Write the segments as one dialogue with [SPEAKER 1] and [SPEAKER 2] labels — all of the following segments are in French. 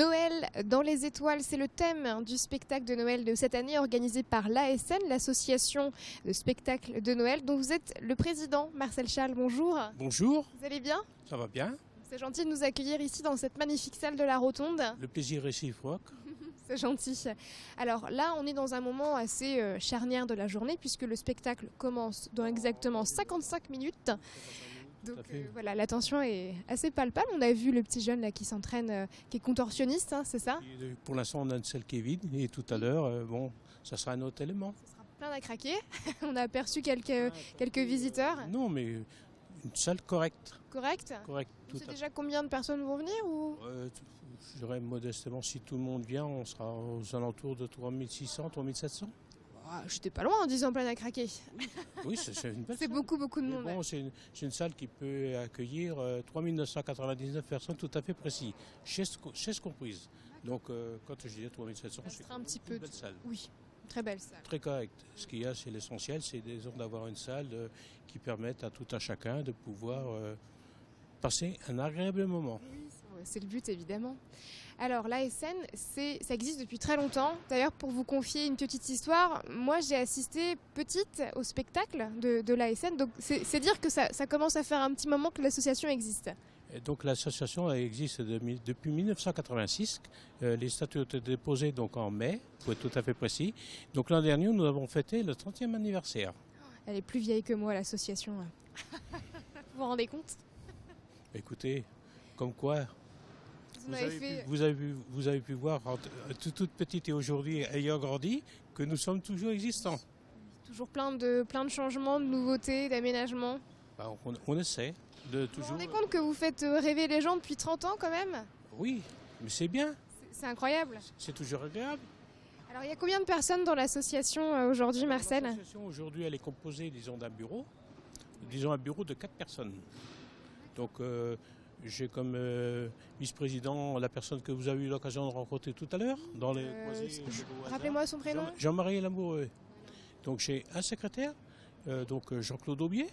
[SPEAKER 1] Noël dans les étoiles, c'est le thème du spectacle de Noël de cette année organisé par l'ASN, l'association de spectacles de Noël, dont vous êtes le président. Marcel Chal, bonjour.
[SPEAKER 2] Bonjour.
[SPEAKER 1] Vous allez bien?
[SPEAKER 2] Ça va bien.
[SPEAKER 1] C'est gentil de nous accueillir ici dans cette magnifique salle de la Rotonde.
[SPEAKER 2] Le plaisir réciproque.
[SPEAKER 1] C'est gentil. Alors là, on est dans un moment assez charnière de la journée puisque le spectacle commence dans exactement 55 minutes. Donc voilà, la tension est assez palpable. On a vu le petit jeune là qui s'entraîne, qui est contorsionniste, hein, c'est ça?
[SPEAKER 2] Pour l'instant, on a une salle qui est vide et tout à l'heure, ça sera un autre élément.
[SPEAKER 1] Ça sera plein à craquer. On a aperçu quelques visiteurs.
[SPEAKER 2] Non, mais une salle correcte.
[SPEAKER 1] Correct.
[SPEAKER 2] Correct.
[SPEAKER 1] Vous savez déjà combien de personnes vont venir ou...
[SPEAKER 2] Je dirais modestement, si tout le monde vient, on sera aux alentours de 3600, 3700.
[SPEAKER 1] J'étais pas loin en disant plein à craquer.
[SPEAKER 2] Oui, c'est une belle
[SPEAKER 1] C'est
[SPEAKER 2] salle.
[SPEAKER 1] beaucoup de monde.
[SPEAKER 2] Bon, c'est une salle qui peut accueillir 3999 personnes tout à fait précis, chaises comprises. Donc quand je dis 3700, c'est une belle salle.
[SPEAKER 1] Oui, très belle salle.
[SPEAKER 2] Très correct. Ce qu'il y a, c'est l'essentiel, c'est d'avoir une salle qui permette à tout un chacun de pouvoir passer un agréable moment.
[SPEAKER 1] Oui, c'est le but évidemment. Alors l'ASN, ça existe depuis très longtemps. D'ailleurs, pour vous confier une petite histoire, moi j'ai assisté petite au spectacle de l'ASN. Donc c'est dire que ça commence à faire un petit moment que l'association existe.
[SPEAKER 2] Et donc l'association existe depuis 1986. Les statuts ont été déposés donc en mai, pour être tout à fait précis. Donc l'an dernier, nous avons fêté le 30e anniversaire.
[SPEAKER 1] Elle est plus vieille que moi, l'association. Vous vous rendez compte?
[SPEAKER 2] Écoutez, comme quoi, vous avez pu voir, toute petite et aujourd'hui ayant grandi, que nous sommes toujours existants.
[SPEAKER 1] Toujours plein de changements, de nouveautés, d'aménagements.
[SPEAKER 2] On essaie de toujours...
[SPEAKER 1] Vous vous rendez compte que vous faites rêver les gens depuis 30 ans quand même?
[SPEAKER 2] Oui, mais c'est bien.
[SPEAKER 1] C'est incroyable.
[SPEAKER 2] C'est toujours agréable.
[SPEAKER 1] Alors il y a combien de personnes dans l'association aujourd'hui, Marcel?
[SPEAKER 2] L'association aujourd'hui, elle est composée, disons, d'un bureau. Disons un bureau de 4 personnes. Donc j'ai comme vice-président la personne que vous avez eu l'occasion de rencontrer tout à l'heure dans les
[SPEAKER 1] rappelez-moi son prénom.
[SPEAKER 2] Jean-Marie Lamoureux. Donc j'ai un secrétaire, donc Jean-Claude Aubier,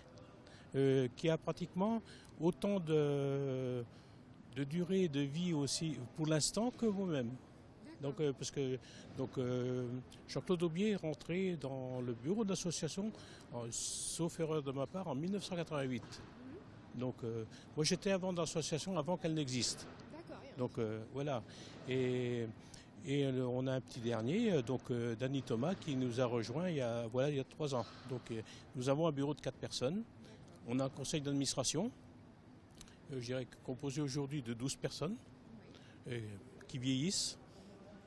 [SPEAKER 2] qui a pratiquement autant de durée de vie aussi pour l'instant que vous-même. Donc parce que Jean-Claude Aubier est rentré dans le bureau de l'association, sauf erreur de ma part, en 1988. Donc moi j'étais avant dans l'association avant qu'elle n'existe. Donc voilà. Et on a un petit dernier, donc Danny Thomas, qui nous a rejoint il y a 3 ans. Donc nous avons un bureau de 4 personnes. On a un conseil d'administration, je dirais composé aujourd'hui de 12 personnes qui vieillissent.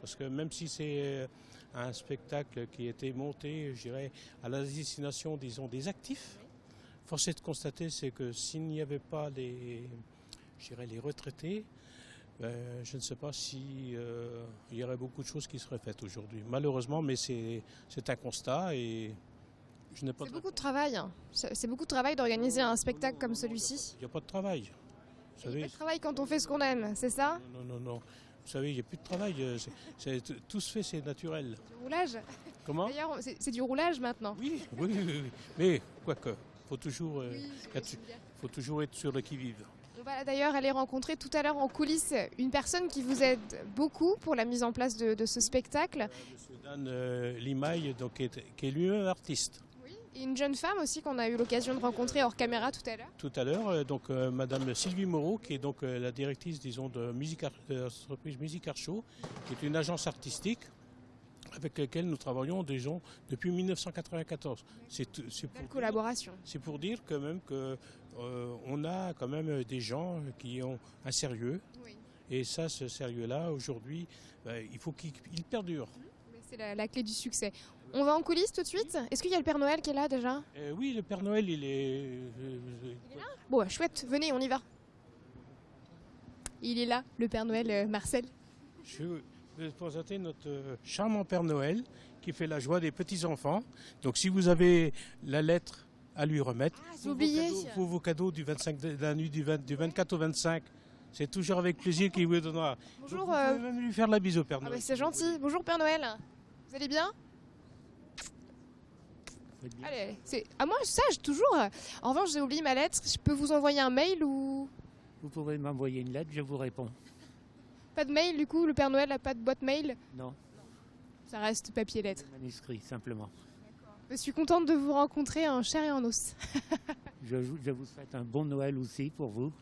[SPEAKER 2] Parce que même si c'est un spectacle qui a été monté, je dirais, à la destination, disons, des actifs, force est de constater, c'est que s'il n'y avait pas les retraités, je ne sais pas s'il y aurait beaucoup de choses qui seraient faites aujourd'hui. Malheureusement, mais c'est un constat et je n'ai pas...
[SPEAKER 1] C'est beaucoup de travail. C'est beaucoup de travail d'organiser un spectacle comme celui-ci.
[SPEAKER 2] Il n'y a pas de travail.
[SPEAKER 1] Il n'y a pas de travail quand on fait ce qu'on aime, c'est ça?
[SPEAKER 2] Non. Vous savez, il n'y a plus de travail. Tout se fait, c'est naturel.
[SPEAKER 1] Du roulage?
[SPEAKER 2] Comment?
[SPEAKER 1] D'ailleurs, c'est du roulage maintenant.
[SPEAKER 2] Oui. Mais quoique, faut toujours être sur le qui-vive.
[SPEAKER 1] On va d'ailleurs aller rencontrer tout à l'heure en coulisses une personne qui vous aide beaucoup pour la mise en place de ce spectacle.
[SPEAKER 2] Monsieur Dan Limaille, donc, qui est lui-même artiste.
[SPEAKER 1] Oui, et une jeune femme aussi qu'on a eu l'occasion de rencontrer hors caméra tout à l'heure.
[SPEAKER 2] Tout à l'heure, donc Madame Sylvie Moreau, qui est donc la directrice, disons, de l'entreprise Music Art Show, qui est une agence artistique avec laquelle nous travaillons depuis 1994.
[SPEAKER 1] Belle collaboration.
[SPEAKER 2] C'est pour dire quand même qu'on a quand même des gens qui ont un sérieux. Oui. Et ça, ce sérieux-là, aujourd'hui, il faut qu'il perdure.
[SPEAKER 1] C'est la clé du succès. On va en coulisses tout de suite. Est-ce qu'il y a le Père Noël qui est là déjà?
[SPEAKER 2] Oui, le Père Noël, il est
[SPEAKER 1] là? Bon, chouette, venez, on y va. Il est là, le Père Noël, Marcel.
[SPEAKER 2] Je vais vous présenter notre charmant Père Noël qui fait la joie des petits-enfants. Donc si vous avez la lettre à lui remettre, vos cadeaux du 25, de la nuit du 24 au 25, c'est toujours avec plaisir qu'il vous donnera.
[SPEAKER 1] Bonjour.
[SPEAKER 2] Donc, vous pouvez même lui faire la bise au Père Noël.
[SPEAKER 1] C'est gentil. Bonjour Père Noël. Vous allez bien? Allez, moi sage toujours. En revanche, j'ai oublié ma lettre. Je peux vous envoyer un mail ou...
[SPEAKER 3] Vous pouvez m'envoyer une lettre, je vous réponds.
[SPEAKER 1] Pas de mail du coup, le Père Noël n'a pas de boîte mail?
[SPEAKER 3] Non,
[SPEAKER 1] Ça reste papier lettre.
[SPEAKER 3] manuscrit simplement.
[SPEAKER 1] Je suis contente de vous rencontrer en chair et en os.
[SPEAKER 3] Je vous souhaite un bon Noël aussi pour vous.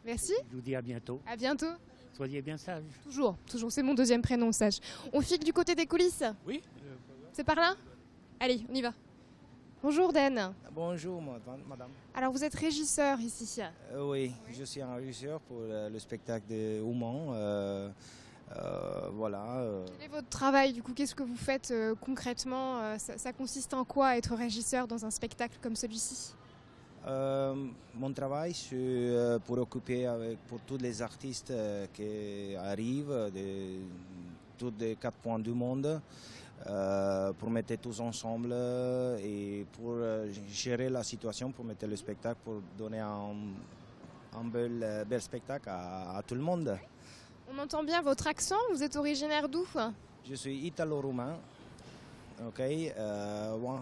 [SPEAKER 1] Merci,
[SPEAKER 3] Je vous dis à bientôt.
[SPEAKER 1] à bientôt.
[SPEAKER 3] Soyez bien sages.
[SPEAKER 1] Toujours, c'est mon deuxième prénom, sage. On file du côté des coulisses.
[SPEAKER 2] Oui.
[SPEAKER 1] C'est par là? Allez, on y va. Bonjour Dan.
[SPEAKER 4] Bonjour madame.
[SPEAKER 1] Alors vous êtes régisseur ici.
[SPEAKER 4] Oui, je suis un régisseur pour le spectacle de Ouman. Voilà.
[SPEAKER 1] Quel est votre travail du coup? Qu'est-ce que vous faites concrètement? Ça consiste en quoi être régisseur dans un spectacle comme celui-ci?
[SPEAKER 4] Mon travail, c'est pour occuper pour tous les artistes qui arrivent de tous les 4 points du monde, pour mettre tous ensemble et pour gérer la situation, pour mettre le spectacle, pour donner un bel spectacle à tout le monde.
[SPEAKER 1] On entend bien votre accent, vous êtes originaire d'où?
[SPEAKER 4] Je suis italo-roumain. Ok, bon,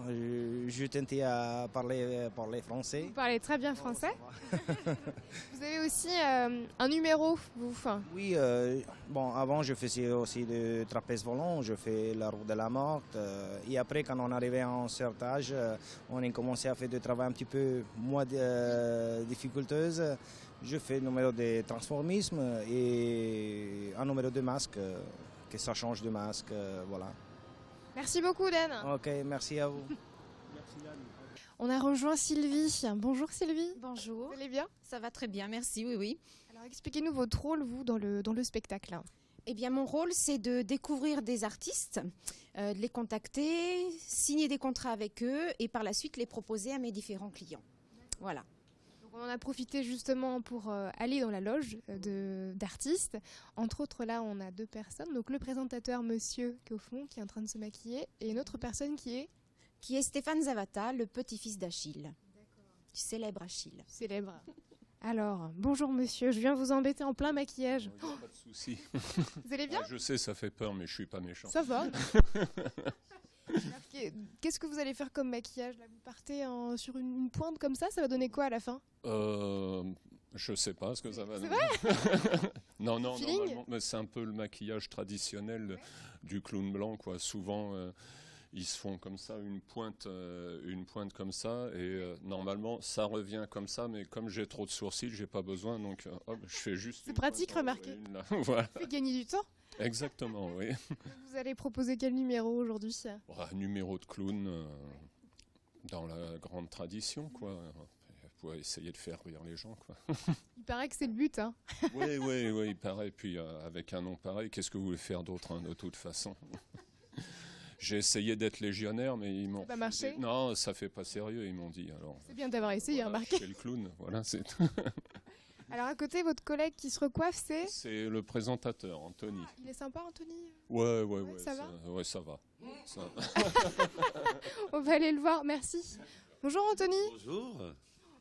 [SPEAKER 4] je tentais à parler français.
[SPEAKER 1] Vous parlez très bien français. Vous avez aussi un numéro, vous?
[SPEAKER 4] Oui, bon, avant je faisais aussi le trapèze volant, je fais la roue de la morte. Et après, quand on arrivait à un certain âge, on a commencé à faire du travail un petit peu moins difficulteuse. Je fais le numéro de transformisme et un numéro de masque, que ça change de masque, voilà.
[SPEAKER 1] Merci beaucoup Dan.
[SPEAKER 4] Ok, merci à vous.
[SPEAKER 1] On a rejoint Sylvie. Bonjour Sylvie.
[SPEAKER 5] Bonjour,
[SPEAKER 1] Vous allez bien?
[SPEAKER 5] ça va très bien, merci, oui.
[SPEAKER 1] Alors expliquez-nous votre rôle, vous, dans le spectacle.
[SPEAKER 5] Eh bien, mon rôle, c'est de découvrir des artistes, de les contacter, signer des contrats avec eux et par la suite les proposer à mes différents clients. Voilà.
[SPEAKER 1] Donc, on en a profité justement pour aller dans la loge d'artistes. Entre autres, là, on a 2 personnes. Donc le présentateur, monsieur, qui est au fond, qui est en train de se maquiller, et une autre personne qui est
[SPEAKER 5] Stéphane Zavata, le petit-fils d'Achille, du célèbre Achille.
[SPEAKER 1] célèbre. Alors, bonjour monsieur, je viens vous embêter en plein maquillage.
[SPEAKER 6] Pas de souci.
[SPEAKER 1] Vous allez bien?
[SPEAKER 6] Je sais, ça fait peur, mais je suis pas méchant.
[SPEAKER 1] Ça va. Qu'est-ce que vous allez faire comme maquillage là? Vous partez sur une pointe comme ça va donner quoi à la fin?
[SPEAKER 6] Je sais pas ce que ça va
[SPEAKER 1] C'est
[SPEAKER 6] donner. Non,
[SPEAKER 1] Feeling?
[SPEAKER 6] normalement, mais c'est un peu le maquillage traditionnel du clown blanc, quoi. Souvent, ils se font comme ça, une pointe comme ça, et normalement, ça revient comme ça, mais comme j'ai trop de sourcils, j'ai pas besoin, donc hop, je fais juste.
[SPEAKER 1] C'est pratique, remarquez.
[SPEAKER 6] Voilà.
[SPEAKER 1] Ça fait gagner du temps.
[SPEAKER 6] Exactement, oui.
[SPEAKER 1] Vous allez proposer quel numéro aujourd'hui?
[SPEAKER 6] Un numéro de clown dans la grande tradition, quoi. Pour essayer de faire rire les gens, quoi.
[SPEAKER 1] Il paraît que c'est le but, hein.
[SPEAKER 6] Oui, il paraît. Puis avec un nom pareil, qu'est-ce que vous voulez faire d'autre, hein, de toute façon? J'ai essayé d'être légionnaire, mais ils m'ont.
[SPEAKER 1] Ça n'a pas marché?
[SPEAKER 6] Non, ça fait pas sérieux, ils m'ont dit. Alors.
[SPEAKER 1] C'est bien d'avoir essayé,
[SPEAKER 6] Voilà,
[SPEAKER 1] remarquez.
[SPEAKER 6] je fais le clown, voilà, c'est tout.
[SPEAKER 1] Alors à côté, votre collègue qui se recoiffe, c'est?
[SPEAKER 6] C'est le présentateur, Anthony.
[SPEAKER 1] Il est sympa, Anthony?
[SPEAKER 6] Ouais,
[SPEAKER 1] ça va?
[SPEAKER 6] Ouais, ça va.
[SPEAKER 1] On va aller le voir, merci. Bonjour Anthony.
[SPEAKER 7] Bonjour.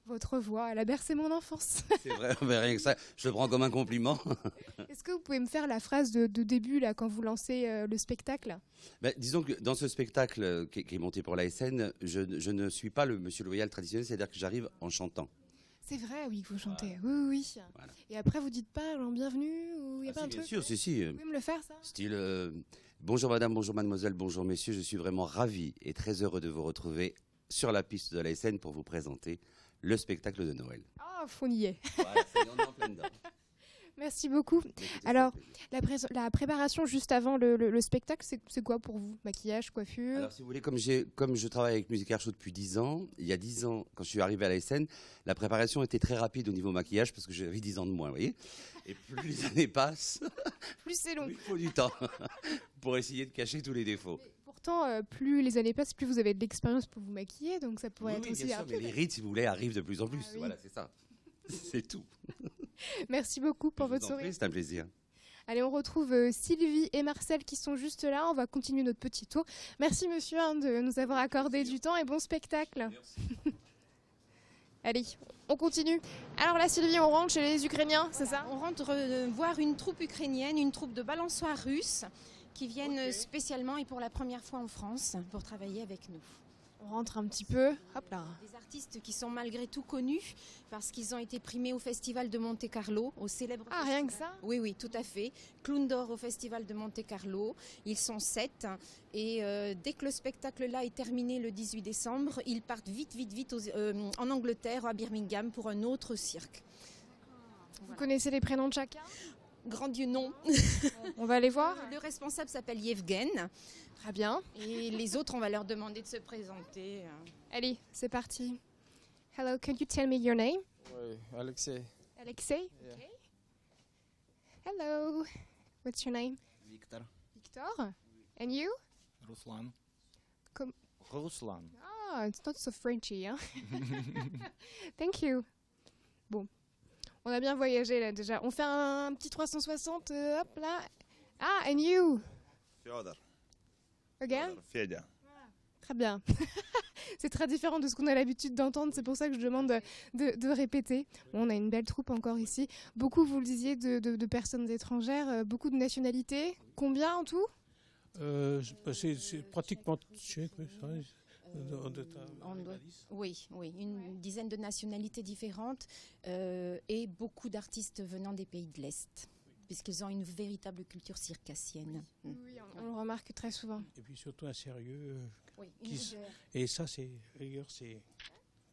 [SPEAKER 1] Votre voix, elle a bercé mon enfance.
[SPEAKER 7] C'est vrai, mais rien que ça, je le prends comme un compliment.
[SPEAKER 1] Est-ce que vous pouvez me faire la phrase de début là, quand vous lancez le spectacle?
[SPEAKER 7] Disons que dans ce spectacle qui est monté pour la SN, je ne suis pas le Monsieur Loyal traditionnel, c'est-à-dire que j'arrive en chantant.
[SPEAKER 1] C'est vrai, oui, que vous chantez. Oui.
[SPEAKER 7] Voilà.
[SPEAKER 1] Et après, vous dites pas genre bienvenue ou il y a pas un
[SPEAKER 7] Bien
[SPEAKER 1] truc?
[SPEAKER 7] sûr, si.
[SPEAKER 1] Vous pouvez me le faire, ça?
[SPEAKER 7] Style bonjour madame, bonjour mademoiselle, bonjour messieurs, je suis vraiment ravi et très heureux de vous retrouver sur la piste de la SN pour vous présenter le spectacle de Noël.
[SPEAKER 1] Ah, on y est.
[SPEAKER 7] Voilà, on est en plein dedans.
[SPEAKER 1] Merci beaucoup.
[SPEAKER 7] Écoutez,
[SPEAKER 1] Alors,
[SPEAKER 7] c'est un plaisir.
[SPEAKER 1] la préparation juste avant le spectacle, c'est quoi pour vous? Maquillage, coiffure?
[SPEAKER 7] Alors, si vous voulez, comme je travaille avec Musique Air Show depuis 10 ans, il y a 10 ans, quand je suis arrivé à la SN, la préparation était très rapide au niveau maquillage parce que j'avais 10 ans de moins, vous voyez. Et plus les années passent,
[SPEAKER 1] Plus c'est long.
[SPEAKER 7] plus il faut du temps pour essayer de cacher tous les défauts.
[SPEAKER 1] Pourtant, plus les années passent, plus vous avez de l'expérience pour vous maquiller, donc ça pourrait être
[SPEAKER 7] Oui,
[SPEAKER 1] aussi
[SPEAKER 7] bien sûr, mais
[SPEAKER 1] rapide.
[SPEAKER 7] les rides, si vous voulez, arrivent de plus en plus.
[SPEAKER 1] Ah oui.
[SPEAKER 7] Voilà, c'est ça. C'est tout.
[SPEAKER 1] Merci beaucoup pour
[SPEAKER 7] Je
[SPEAKER 1] votre
[SPEAKER 7] vous en prie,
[SPEAKER 1] sourire.
[SPEAKER 7] c'est un plaisir.
[SPEAKER 1] Allez, on retrouve Sylvie et Marcel qui sont juste là. On va continuer notre petit tour. Merci monsieur de nous avoir accordé du temps et bon spectacle. Allez, on continue. Alors là, Sylvie, on rentre chez les Ukrainiens, c'est ça?
[SPEAKER 5] On rentre voir une troupe ukrainienne, une troupe de balançoires russes qui viennent spécialement et pour la première fois en France pour travailler avec nous.
[SPEAKER 1] On rentre un petit peu. Hop là.
[SPEAKER 5] Des artistes qui sont malgré tout connus parce qu'ils ont été primés au Festival de Monte-Carlo, au célèbre
[SPEAKER 1] Ah, rien que ça?
[SPEAKER 5] Oui, oui, tout à fait. Clown d'or au Festival de Monte-Carlo. Ils sont 7. Et dès que le spectacle-là est terminé le 18 décembre, ils partent vite en Angleterre, à Birmingham, pour un autre cirque.
[SPEAKER 1] Vous connaissez les prénoms de chacun?
[SPEAKER 5] Grand Dieu, non.
[SPEAKER 1] On va aller voir.
[SPEAKER 5] Le responsable s'appelle Yevgen.
[SPEAKER 1] Très bien.
[SPEAKER 5] Et les autres, on va leur demander de se présenter.
[SPEAKER 1] Allez, c'est parti. Hello, can you tell me your name?
[SPEAKER 8] Oui, Alexei.
[SPEAKER 1] Alexei?
[SPEAKER 8] Yeah.
[SPEAKER 1] Okay. Hello. What's your name?
[SPEAKER 4] Victor.
[SPEAKER 1] Victor? And you?
[SPEAKER 4] Ruslan.
[SPEAKER 1] Comme-
[SPEAKER 4] Ruslan.
[SPEAKER 1] Ah, it's not so Frenchy, hein? Thank you. Bon, on a bien voyagé là déjà. On fait un petit 360, hop là. Ah, and you?
[SPEAKER 9] Fyodor.
[SPEAKER 1] Again?
[SPEAKER 9] Fedya.
[SPEAKER 1] Très bien. C'est très différent de ce qu'on a l'habitude d'entendre, c'est pour ça que je demande de répéter. Bon, on a une belle troupe encore ici. Beaucoup, vous le disiez, de personnes étrangères, beaucoup de nationalités. Combien en tout?
[SPEAKER 2] C'est pratiquement tchèque.
[SPEAKER 5] Oui, une dizaine de nationalités différentes et beaucoup d'artistes venant des pays de l'Est, puisqu'ils ont une véritable culture circassienne.
[SPEAKER 1] Oui, on le remarque très souvent.
[SPEAKER 2] Et puis surtout un sérieux.
[SPEAKER 5] Oui,
[SPEAKER 2] Et ça, c'est rigueur, c'est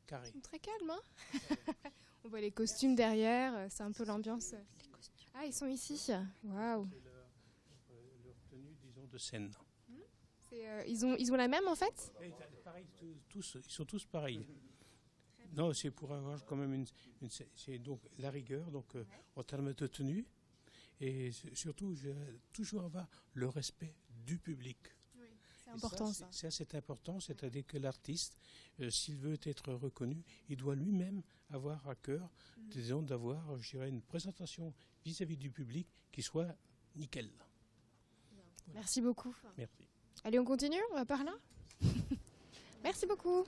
[SPEAKER 2] carré.
[SPEAKER 1] Ils sont très calmes, hein? On voit les costumes derrière, c'est un peu l'ambiance. Ah, ils sont ici. Waouh.
[SPEAKER 2] Leur tenue, disons, de scène.
[SPEAKER 1] Ils ont la même en fait?
[SPEAKER 2] Pareil, ils sont tous pareils. Non, c'est pour avoir quand même c'est donc la rigueur, donc en termes de tenue, et surtout toujours avoir le respect du public.
[SPEAKER 1] Oui, c'est important ça.
[SPEAKER 2] C'est important, c'est-à-dire que l'artiste, s'il veut être reconnu, il doit lui-même avoir à cœur, disons, d'avoir, je dirais, une présentation vis-à-vis du public qui soit nickel.
[SPEAKER 1] Voilà. Merci beaucoup.
[SPEAKER 2] Merci.
[SPEAKER 1] Allez, on continue, on va par là. Merci beaucoup.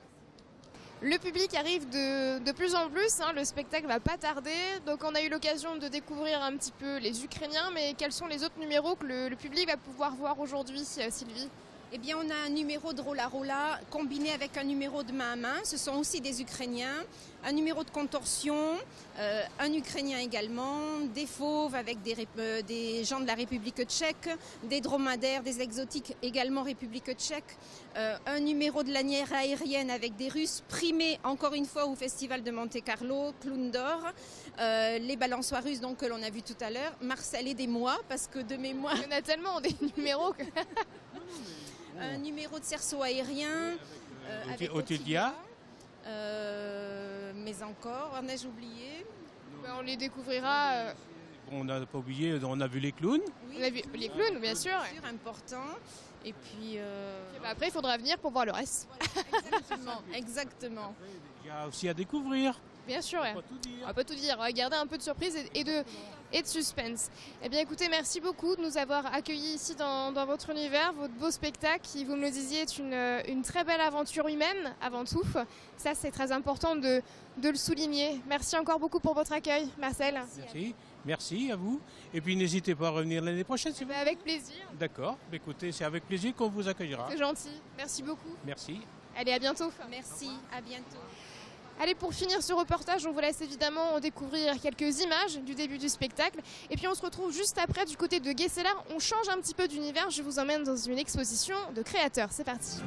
[SPEAKER 1] Le public arrive de plus en plus, hein, le spectacle va pas tarder. Donc on a eu l'occasion de découvrir un petit peu les Ukrainiens, mais quels sont les autres numéros que le public va pouvoir voir aujourd'hui, Sylvie?
[SPEAKER 5] Eh bien, on a un numéro de Rola Rola combiné avec un numéro de main à main. Ce sont aussi des Ukrainiens. Un numéro de contorsion, un Ukrainien également, des fauves avec des gens de la République tchèque, des dromadaires, des exotiques également République tchèque, un numéro de lanière aérienne avec des Russes, primés encore une fois au Festival de Monte-Carlo, Clown d'or, les balançoires russes donc, que l'on a vu tout à l'heure, Marcel et des mois, parce que de mémoire...
[SPEAKER 1] Il y en a tellement des numéros que...
[SPEAKER 5] Un numéro de cerceau aérien avec
[SPEAKER 2] Otilia.
[SPEAKER 5] Mais encore, en ai-je oublié?
[SPEAKER 1] On les découvrira.
[SPEAKER 2] On n'a pas oublié, on a vu les clowns.
[SPEAKER 1] Oui, on a vu les clowns, bien sûr.
[SPEAKER 5] C'est important. Et puis...
[SPEAKER 1] après, il faudra venir pour voir le reste.
[SPEAKER 5] Voilà, exactement.
[SPEAKER 2] Il y a aussi à découvrir.
[SPEAKER 1] Bien sûr,
[SPEAKER 2] On va pas tout dire.
[SPEAKER 1] On va pas tout dire, on va garder un peu de surprise et de suspense. Eh bien écoutez, merci beaucoup de nous avoir accueillis ici dans votre univers, votre beau spectacle qui, vous me le disiez, est une très belle aventure humaine avant tout. Ça, c'est très important de le souligner. Merci encore beaucoup pour votre accueil, Marcel.
[SPEAKER 2] Merci à vous. Et puis n'hésitez pas à revenir l'année prochaine. Si vous...
[SPEAKER 1] Avec plaisir.
[SPEAKER 2] D'accord, écoutez, c'est avec plaisir qu'on vous accueillera.
[SPEAKER 1] C'est gentil, merci beaucoup.
[SPEAKER 2] Merci.
[SPEAKER 1] Allez, à bientôt.
[SPEAKER 5] Merci, à bientôt.
[SPEAKER 1] Allez, pour finir ce reportage, on vous laisse évidemment découvrir quelques images du début du spectacle. Et puis on se retrouve juste après du côté de Guesseler. On change un petit peu d'univers. Je vous emmène dans une exposition de créateurs. C'est parti.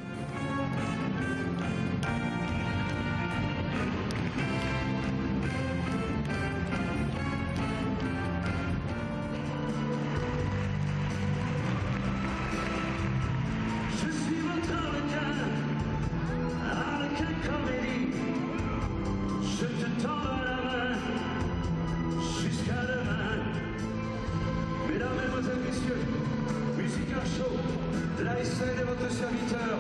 [SPEAKER 10] Mesdames, Mesdemoiselles, Messieurs, Musica Show, la SN est votre serviteur.